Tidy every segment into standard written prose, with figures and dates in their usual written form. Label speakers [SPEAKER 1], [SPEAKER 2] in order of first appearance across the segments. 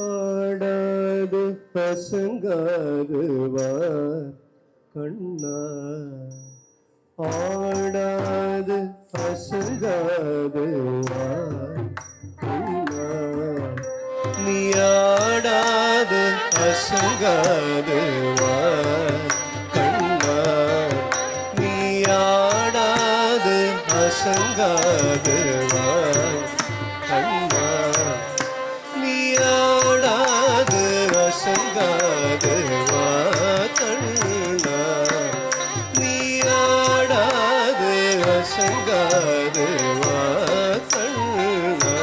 [SPEAKER 1] ஆடாது பசங்காது வா கண்ணா, ஆடாது பசங்காது வா கண்ணா, நீ ஆடாது பசங்காது வா கண்ணா, நீ ஆடாது பசங்காது வா கண்ணா, நீ ஆடாது அசங்காது வா கண்ணா, நீ ஆடாது அசங்காது வா கண்ணா,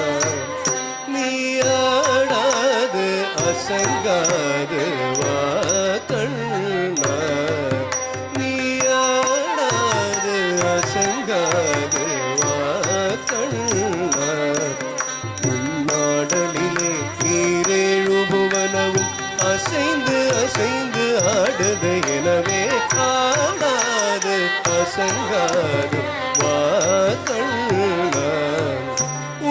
[SPEAKER 1] நீ ஆடாது அசங்காது வா கண்ணா, நீ ஆடாது அசங்காது வா கண்ணா, உன்னாடலிலே நீரேழுபுவனவும் அசைந்து அசைந்து ஆடுது, எனவே ஆடாது அசங்காது வா கண்ணா,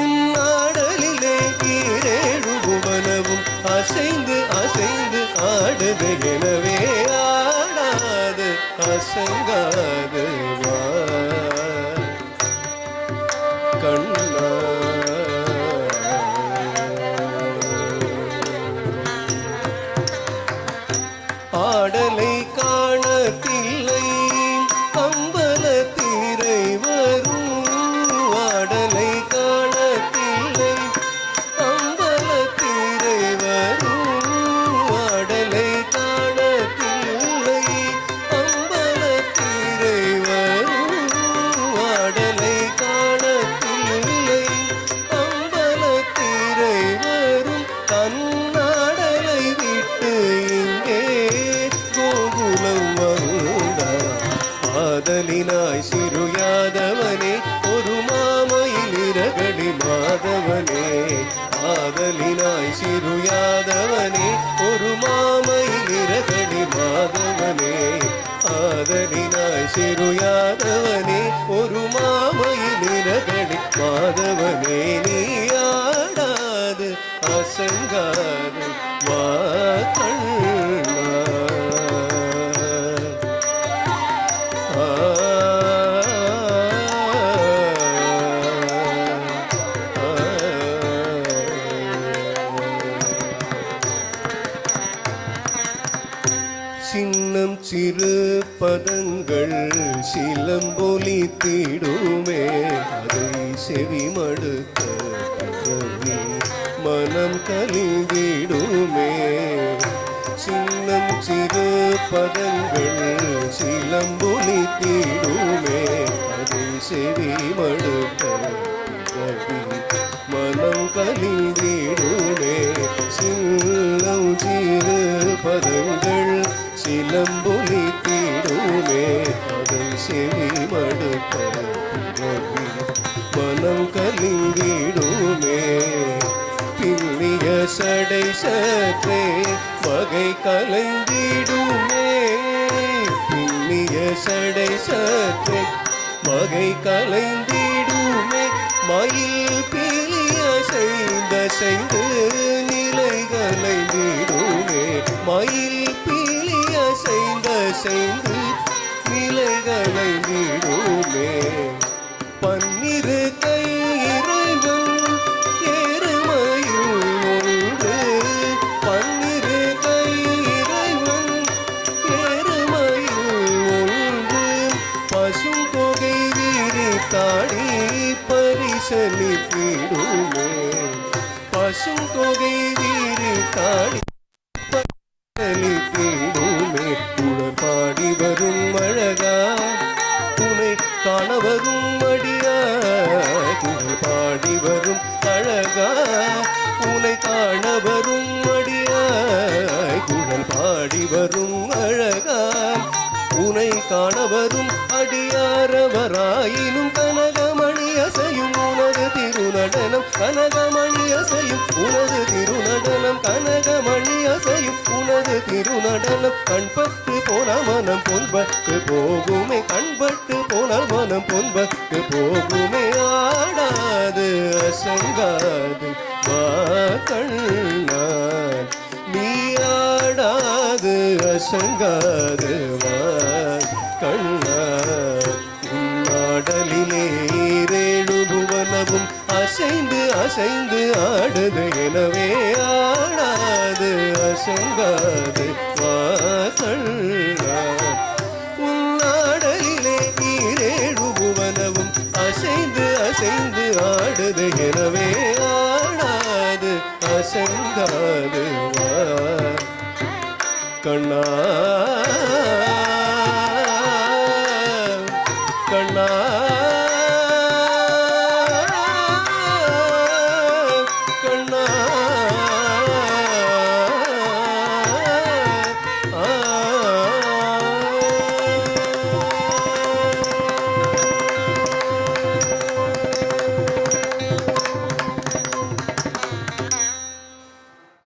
[SPEAKER 1] உன்னாடலிலே நீரேழுபுவனவும் அசைந்து அசைந்து ஆடுது, எனவே ஆடாது அசங்காது வா கண்ணா. ஆடலை காணத்தில்லை அம்பலத்தீரை வரும், ஆடலை காணத்தில்லை அம்பலத்தீரை வரும், ஆடலை காணத்தில்லை அம்பலத்தீரை வரும், ஆடலை காணத்தில்லை அம்பலத்தீரை வரும், தன்னாடலை விட்டு இங்கே கோகுலம் வந்தார், ஆதலினாய் சிறு யாதவனே ஒரு மாமையில் இரகடி மாதவனே, ஆதலினாய் சிறு யாதவனே ஒரு மாமையில் இரகடி மாதவனே, ஆதலினாய் சிறு யாதவனே ஒரு மாமையில் இரகடி மாதவனே, நீ ஆடாது அசங்காது வா கண்ணா, சின்னம் சிறு பதங்கள் சிலம்பொலி தீடுமே, அதை செவிமடுத்த பிறவி மனம் கலிங்கிடுமே, சின்னம் சிறு பதங்கள் சிலம்பொலி தீடுமே, அதை செவிமடுத்த பிறவி மனம் கலிங்கிடுமே, சின்னம் சிறு பதங்கள் சிலம்பொலி தீடுமே, அதை செவிமடுத்த பிறவி மனம் கலிங்கிடுமே, பின்னிய சடை சற்றே வகை கலைந்திடுமே, பின்னிய சடை சற்றே வகை கலைந்திடுமே, மயில் பீலிய செய்த செய்து நிலை கலைந்திடுமே, மயில் பீலிய செய்த செய்து நிலை கலைந்திடுமே, பன்னிரு கை இறைவன் எருமையுள் ஒன்று, பன்னிரு கை இறைவன் எருமையுள் ஒன்று, பசும் தொகை வீரித்தாடி பரிசலித்திடுமே, பசும் தொகை வீரித்தாடி பரிசலித்திடுமே, உடற் பாடி வரும் அழகா உனை காண வரும் அடியா, உடற் பாடி வரும் அழகா உனை காண வரும் அடியா, குழல் பாடி வரும் அழகா உனை காண வரும் அடியாரவராயினும் கனகமணி அசையும் உனது திருநடனம், கனகமணி அசையும் உனது திருநடனம், கனகமணி அசையும் உனது திருநடனம், கண்பட்டு போன மனம் பொன்பட்டு போகுமே, கண்பட்டு போன மனம் பொன்பட்டு போகுமே, ஆடாது அசங்காது வா கண்ணா. அசங்காது வா கண்ணா உன்னாடலிலே ஈரேழு புவனமும் அசைந்து அசைந்து ஆடுது எனவே ஆடாது அசங்காது வா கண்ணா உன்னாடலிலே ஈரேழு புவனமும் அசைந்து அசைந்து ஆடுது எனவே ஆடாது அசங்காது வா கண்ணா